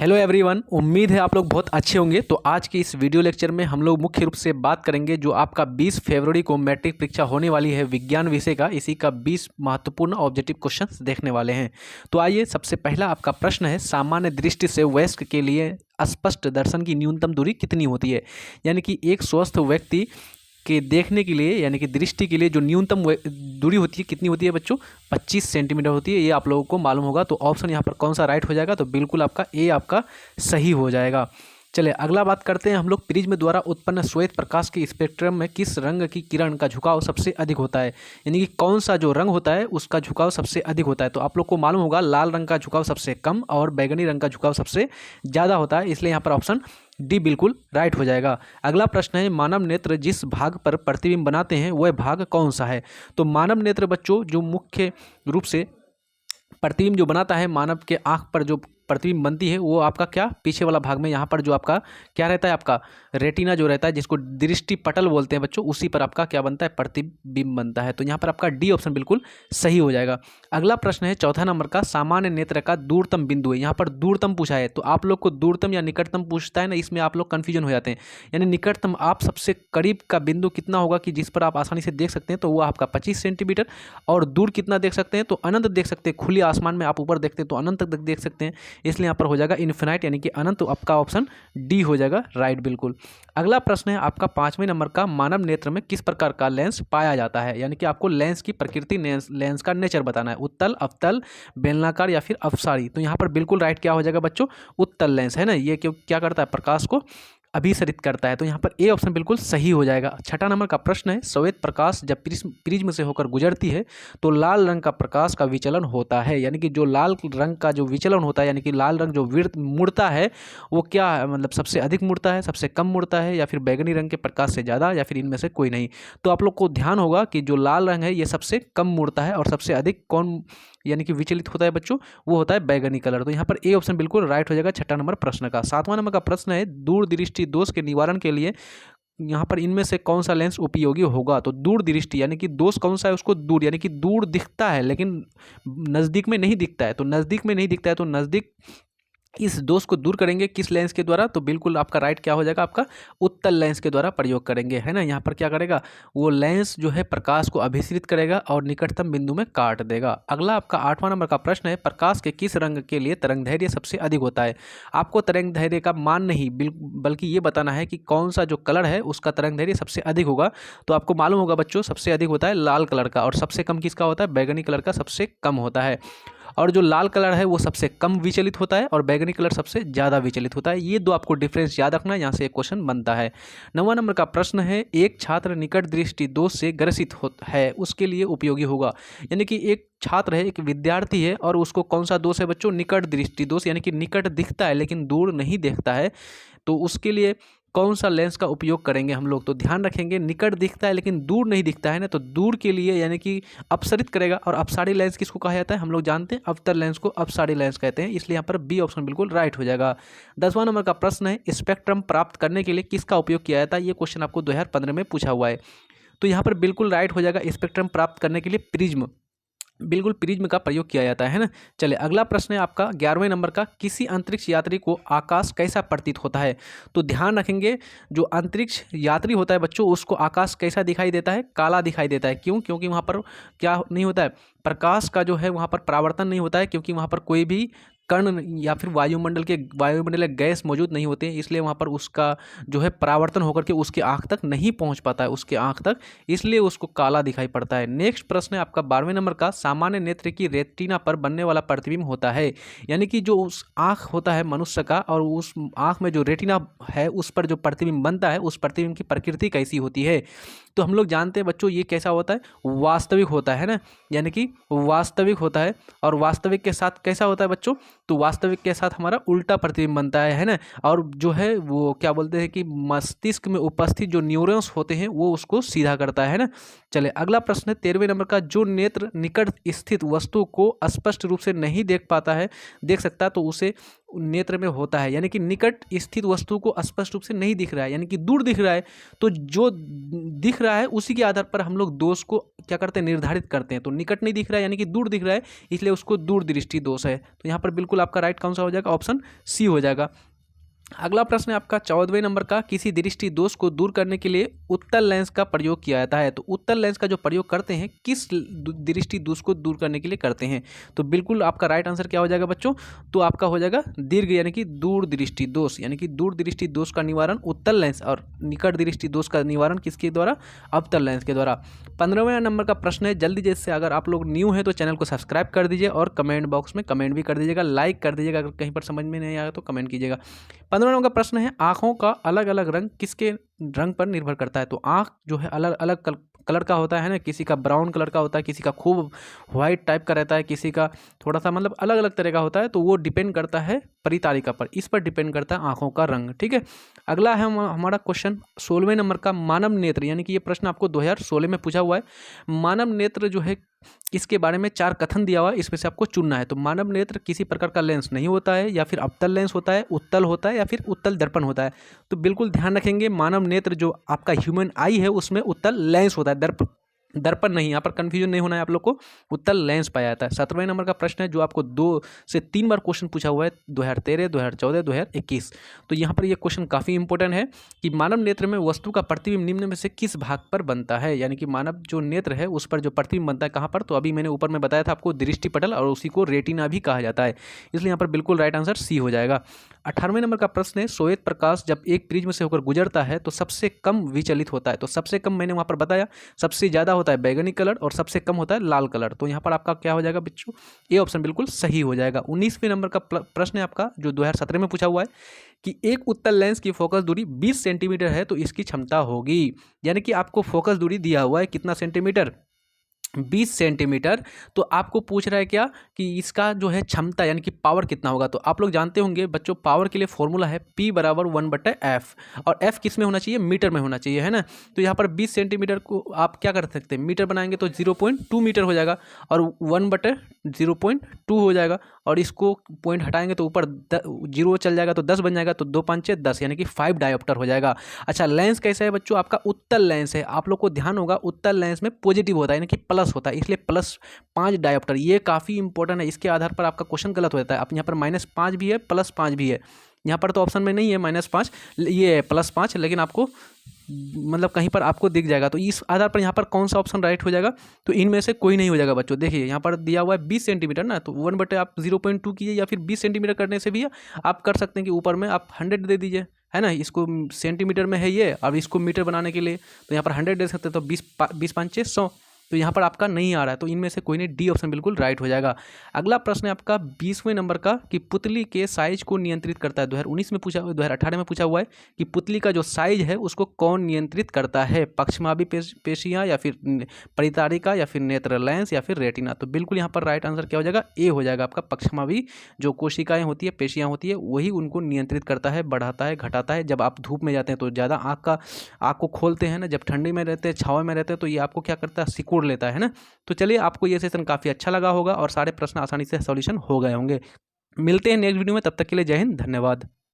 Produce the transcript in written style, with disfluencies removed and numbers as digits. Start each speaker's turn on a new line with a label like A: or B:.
A: Hello everyone, उम्मीद है आप लोग बहुत अच्छे होंगे। तो आज के इस वीडियो लेक्चर में हम लोग मुख्य रूप से बात करेंगे जो आपका 20 फरवरी को मैट्रिक परीक्षा होने वाली है विज्ञान विषय का, इसी का 20 महत्वपूर्ण ऑब्जेक्टिव क्वेश्चंस देखने वाले हैं। तो आइए, सबसे पहला आपका प्रश्न है, सामान्य दृष्टि से वयस्क के लिए स्पष्ट दर्शन की न्यूनतम दूरी कितनी होती है। यानी कि एक स्वस्थ व्यक्ति के देखने के लिए यानी कि दृष्टि के लिए जो न्यूनतम दूरी होती है कितनी होती है बच्चों, 25 सेंटीमीटर होती है। ये आप लोगों को मालूम होगा। तो ऑप्शन यहाँ पर कौन सा राइट हो जाएगा, तो बिल्कुल आपका ए आपका सही हो जाएगा। चलिए अगला बात करते हैं हम लोग, प्रिज्म द्वारा उत्पन्न श्वेत प्रकाश के स्पेक्ट्रम में किस रंग की किरण का झुकाव सबसे अधिक होता है। यानी कि कौन सा जो रंग होता है उसका झुकाव सबसे अधिक होता है। तो आप लोग को मालूम होगा लाल रंग का झुकाव सबसे कम और बैगनी रंग का झुकाव सबसे ज़्यादा होता है, इसलिए यहाँ पर ऑप्शन डी बिल्कुल राइट हो जाएगा। अगला प्रश्न है, मानव नेत्र जिस भाग पर प्रतिबिंब बनाते हैं वह भाग कौन सा है। तो मानव नेत्र बच्चों जो मुख्य रूप से प्रतिबिंब जो बनाता है, मानव के आँख पर जो प्रतिबिंब बनती है वो आपका क्या, पीछे वाला भाग में यहाँ पर जो आपका क्या रहता है, आपका रेटिना जो रहता है जिसको दृष्टि पटल बोलते हैं बच्चों, उसी पर आपका क्या बनता है, प्रतिबिंब बनता है। तो यहाँ पर आपका डी ऑप्शन बिल्कुल सही हो जाएगा। अगला प्रश्न है चौथा नंबर का, सामान्य नेत्र का दूरतम बिंदु है। यहाँ पर दूरतम पूछा है, तो आप लोग को दूरतम या निकटतम पूछता है ना, इसमें आप लोग कन्फ्यूजन हो जाते हैं। यानी निकटतम आप सबसे करीब का बिंदु कितना होगा कि जिस पर आप आसानी से देख सकते हैं, तो वो आपका 25 सेंटीमीटर। और दूर कितना देख सकते हैं, तो अनंत देख सकते हैं। खुले आसमान में आप ऊपर देखते हैं तो अनंत तक देख सकते हैं, इसलिए यहाँ पर हो जाएगा इन्फिनाइट यानी कि अनंत। तो आपका ऑप्शन डी हो जाएगा राइट बिल्कुल। अगला प्रश्न है आपका 5वें नंबर का, मानव नेत्र में किस प्रकार का लेंस पाया जाता है। यानी कि आपको लेंस की प्रकृति, लेंस का नेचर बताना है, उत्तल, अवतल, बेलनाकार या फिर अपसारी। तो यहाँ पर बिल्कुल राइट क्या हो जाएगा बच्चों, उत्तल लेंस है ना। ये क्या करता है, प्रकाश को अभिसरित करता है। तो यहाँ पर ए ऑप्शन बिल्कुल सही हो जाएगा। छठा नंबर का प्रश्न है, श्वेत प्रकाश जब प्रिज्म से होकर गुजरती है तो लाल रंग का प्रकाश का विचलन होता है। यानी कि जो लाल रंग का जो विचलन होता है, यानी कि लाल रंग जो मुड़ता है वो क्या है, मतलब सबसे अधिक मुड़ता है, सबसे कम मुड़ता है, या फिर बैगनी रंग के प्रकाश से ज़्यादा, या फिर इनमें से कोई नहीं। तो आप लोग को ध्यान होगा कि जो लाल रंग है ये सबसे कम मुड़ता है और सबसे अधिक कौन यानी कि विचलित होता है बच्चों, वो होता है बैगनी कलर। तो यहाँ पर ए ऑप्शन बिल्कुल राइट हो जाएगा छठा नंबर प्रश्न का। 7वां नंबर का प्रश्न है, दूर दृष्टि दोष के निवारण के लिए यहाँ पर इनमें से कौन सा लेंस उपयोगी होगा। तो दूर दृष्टि यानी कि दोष कौन सा है, उसको दूर यानी कि दूर दिखता है लेकिन नज़दीक में नहीं दिखता है। तो नज़दीक में नहीं दिखता है तो नज़दीक इस दोष को दूर करेंगे किस लेंस के द्वारा, तो बिल्कुल आपका राइट क्या हो जाएगा, आपका उत्तल लेंस के द्वारा प्रयोग करेंगे, है ना। यहाँ पर क्या करेगा, वो लेंस जो है प्रकाश को अभिसरित करेगा और निकटतम बिंदु में काट देगा। अगला आपका 8वां नंबर का प्रश्न है, प्रकाश के किस रंग के लिए तरंगदैर्घ्य सबसे अधिक होता है। आपको तरंगदैर्घ्य का मान नहीं बल्कि ये बताना है कि कौन सा जो कलर है उसका तरंगदैर्घ्य सबसे अधिक होगा। तो आपको मालूम होगा बच्चों, सबसे अधिक होता है लाल कलर का और सबसे कम किसका होता है, बैगनी कलर का सबसे कम होता है। और जो लाल कलर है वो सबसे कम विचलित होता है और बैगनी कलर सबसे ज़्यादा विचलित होता है। ये दो आपको डिफरेंस याद रखना है, यहाँ से एक क्वेश्चन बनता है। 9वां नंबर का प्रश्न है, एक छात्र निकट दृष्टि दोष से ग्रसित है उसके लिए उपयोगी होगा। यानी कि एक छात्र है, एक विद्यार्थी है और उसको कौन सा दोष है बच्चों, निकट दृष्टि दोष, यानी कि निकट दिखता है लेकिन दूर नहीं देखता है। तो उसके लिए कौन सा लेंस का उपयोग करेंगे हम लोग, तो ध्यान रखेंगे निकट दिखता है लेकिन दूर नहीं दिखता है ना, तो दूर के लिए यानी कि अपसरित करेगा। और अपसारी लेंस किसको कहा जाता है, हम लोग जानते हैं अवतल लेंस को अपसारी लेंस कहते हैं, इसलिए यहाँ पर बी ऑप्शन बिल्कुल राइट हो जाएगा। 10वां नंबर का प्रश्न है, स्पेक्ट्रम प्राप्त करने के लिए किसका उपयोग किया जाता है। ये क्वेश्चन आपको 2015 में पूछा हुआ है। तो यहाँ पर बिल्कुल राइट हो जाएगा, स्पेक्ट्रम प्राप्त करने के लिए प्रिज्म, बिल्कुल प्रिज्म का प्रयोग किया जाता है ना। चलिए अगला प्रश्न है आपका 11वें नंबर का, किसी अंतरिक्ष यात्री को आकाश कैसा प्रतीत होता है। तो ध्यान रखेंगे, जो अंतरिक्ष यात्री होता है बच्चों उसको आकाश कैसा दिखाई देता है, काला दिखाई देता है। क्यों, क्योंकि वहाँ पर क्या नहीं होता है, प्रकाश का जो है वहाँ पर परावर्तन नहीं होता है, क्योंकि वहाँ पर कोई भी कण या फिर वायुमंडल गैस मौजूद नहीं होते हैं, इसलिए वहाँ पर उसका जो है परावर्तन होकर के उसके आँख तक नहीं पहुँच पाता है, उसके आँख तक, इसलिए उसको काला दिखाई पड़ता है। नेक्स्ट प्रश्न है आपका 12वें नंबर का, सामान्य नेत्र की रेटिना पर बनने वाला प्रतिबिंब होता है। यानी कि जो उस आँख होता है मनुष्य का और उस आँख में जो रेटिना है उस पर जो प्रतिबिंब बनता है उस प्रतिबिंब की प्रकृति कैसी होती है। तो हम लोग जानते हैं बच्चों ये कैसा होता है, वास्तविक होता है ना, यानी कि वास्तविक होता है। और वास्तविक के साथ कैसा होता है बच्चों, तो वास्तविक के साथ हमारा उल्टा प्रतिबिंब बनता है ना। और जो है वो क्या बोलते हैं कि मस्तिष्क में उपस्थित जो न्यूरॉन्स होते हैं वो उसको सीधा करता है ना। चले अगला प्रश्न है 13वें नंबर का, जो नेत्र निकट स्थित वस्तु को स्पष्ट रूप से नहीं देख सकता, तो उसे नेत्र में होता है, यानी कि निकट स्थित वस्तु को स्पष्ट रूप से नहीं दिख रहा है, यानी कि दूर दिख रहा है, तो जो दिख रहा है उसी के आधार पर हम लोग दोष को क्या करते हैं, निर्धारित करते हैं। तो निकट नहीं दिख रहा है यानी कि दूर दिख रहा है, इसलिए उसको दूर दृष्टि दोष है। तो यहाँ पर बिल्कुल आपका राइट कौन सा हो जाएगा, ऑप्शन सी हो जाएगा। अगला प्रश्न है आपका 14वें नंबर का, किसी दृष्टि दोष को दूर करने के लिए उत्तल लेंस का प्रयोग किया जाता है। तो उत्तल लेंस का जो प्रयोग करते हैं किस दृष्टि दोष को दूर करने के लिए करते हैं, तो बिल्कुल आपका राइट आंसर क्या हो जाएगा बच्चों, तो आपका हो जाएगा दीर्घ यानी कि दूर दृष्टि दोष, यानी कि दूर दृष्टि दोष का निवारण उत्तल लेंस और निकट दृष्टि दोष का निवारण किसके द्वारा, अवतल लेंस के द्वारा। 15वें नंबर का प्रश्न है, जल्दी जैसे अगर आप लोग न्यू हैं तो चैनल को सब्सक्राइब कर दीजिए और कमेंट बॉक्स में कमेंट भी कर दीजिएगा, लाइक कर दीजिएगा, अगर कहीं पर समझ में नहीं आया तो कमेंट कीजिएगा। 15 नंबर का प्रश्न है, आँखों का अलग अलग रंग किसके रंग पर निर्भर करता है। तो आँख जो है अलग अलग कलर का होता है ना, किसी का ब्राउन कलर का होता है, किसी का खूब व्हाइट टाइप का रहता है, किसी का थोड़ा सा मतलब अलग अलग तरह का होता है। तो वो डिपेंड करता है परितारिका पर, इस पर डिपेंड करता है आँखों का रंग। ठीक है, अगला है हमारा क्वेश्चन 16वें नंबर का, मानव नेत्र, यानी कि ये प्रश्न आपको 2016 में पूछा हुआ है। मानव नेत्र जो है इसके बारे में 4 कथन दिया हुआ है, इसमें से आपको चुनना है। तो मानव नेत्र किसी प्रकार का लेंस नहीं होता है, या फिर अवतल लेंस होता है, उत्तल होता है, या फिर उत्तल दर्पण होता है। तो बिल्कुल ध्यान रखेंगे, मानव नेत्र जो आपका ह्यूमन आई है उसमें उत्तल लेंस होता है, दर्पण नहीं। यहाँ पर कंफ्यूजन नहीं होना है आप लोग को, उत्तल लेंस पाया जाता है। 17वें नंबर का प्रश्न है जो आपको 2 से 3 बार क्वेश्चन पूछा हुआ है, 2013, 2014, 2021। तो यहाँ पर ये क्वेश्चन काफ़ी इंपॉर्टेंट है कि मानव नेत्र में वस्तु का प्रतिबिंब निम्न में से किस भाग पर बनता है, यानी कि मानव जो नेत्र है उस पर जो प्रतिबिंब बनता है कहाँ पर, तो अभी मैंने ऊपर में बताया था आपको दृष्टिपटल, और उसी को रेटिना भी कहा जाता है, इसलिए यहाँ पर बिल्कुल राइट आंसर सी हो जाएगा। 18वें नंबर का प्रश्न है, श्वेत प्रकाश जब एक प्रिज्म से होकर गुजरता है तो सबसे कम विचलित होता है। तो सबसे कम मैंने वहाँ पर बताया, सबसे ज़्यादा होता है बैगनी कलर और सबसे कम होता है लाल कलर। तो यहाँ पर आपका क्या हो जाएगा बच्चों, ये ऑप्शन बिल्कुल सही हो जाएगा। 19वें नंबर का प्रश्न है आपका जो 2017 में पूछा हुआ है कि एक उत्तल लेंस की फोकस दूरी 20 सेंटीमीटर है तो इसकी क्षमता होगी, यानी कि आपको फोकस दूरी दिया हुआ है कितना सेंटीमीटर, 20 सेंटीमीटर। तो आपको पूछ रहा है क्या कि इसका जो है क्षमता यानी कि पावर कितना होगा। तो आप लोग जानते होंगे बच्चों, पावर के लिए फॉर्मूला है P बराबर 1/F, और F किस में होना चाहिए, मीटर में होना चाहिए, है ना। तो यहाँ पर 20 सेंटीमीटर को आप क्या कर सकते हैं, मीटर बनाएंगे तो 0.2 मीटर हो जाएगा, और 1/0.2 हो जाएगा, और इसको पॉइंट हटाएंगे तो ऊपर 0 चल जाएगा तो 10 बन जाएगा, तो 2 5 10 यानी कि 5 डायोप्टर हो जाएगा। अच्छा, लेंस कैसा है बच्चों, आपका उत्तल लेंस है। आप लोग को ध्यान होगा उत्तल लेंस में पॉजिटिव होता है यानी कि प्लस होता है, इसलिए +5 डायोप्टर। ये काफ़ी इंपॉर्टेंट है, इसके आधार पर आपका क्वेश्चन गलत हो जाता है। आप यहाँ पर -5 भी है, +5 भी है, यहाँ पर तो ऑप्शन में नहीं है -5, ये है +5, लेकिन आपको मतलब कहीं पर आपको दिख जाएगा। तो इस आधार पर यहाँ पर कौन सा ऑप्शन राइट हो जाएगा, तो इनमें से कोई नहीं हो जाएगा बच्चों। देखिए यहाँ पर दिया हुआ है 20 सेंटीमीटर ना, तो 1/, आप 0.2 कीजिए, या फिर 20 सेंटीमीटर करने से भी आप कर सकते हैं कि ऊपर में आप 100 दे दीजिए, है ना। इसको सेंटीमीटर में है ये, अब इसको मीटर बनाने के लिए तो यहाँ पर 100 दे सकते हैं, तो 20 5 100, तो यहाँ पर आपका नहीं आ रहा है, तो इनमें से कोई नहीं, डी ऑप्शन बिल्कुल राइट हो जाएगा। अगला प्रश्न है आपका 20वें नंबर का कि पुतली के साइज को नियंत्रित करता है। 2019 में पूछा, 2018 में पूछा हुआ है कि पुतली का जो साइज है उसको कौन नियंत्रित करता है, पक्षमावी पेशियाँ, या फिर परितारिका, या फिर नेत्र लेंस, या फिर रेटिना। तो बिल्कुल यहाँ पर राइट आंसर क्या हो जाएगा, ए हो जाएगा आपका। पक्षमावी जो कोशिकाएँ होती है, पेशियाँ होती है, वही उनको नियंत्रित करता है, बढ़ाता है, घटाता है। जब आप धूप में जाते हैं तो ज़्यादा आँख को खोलते हैं ना, जब ठंडी में रहते हैं, छाँव में रहते हैं, तो ये आपको क्या करता है, सिकुड़ लेता है ना। तो चलिए, आपको ये सेशन काफ़ी अच्छा लगा होगा और सारे प्रश्न आसानी से सॉल्यूशन हो गए होंगे। मिलते हैं नेक्स्ट वीडियो में, तब तक के लिए जय हिंद, धन्यवाद।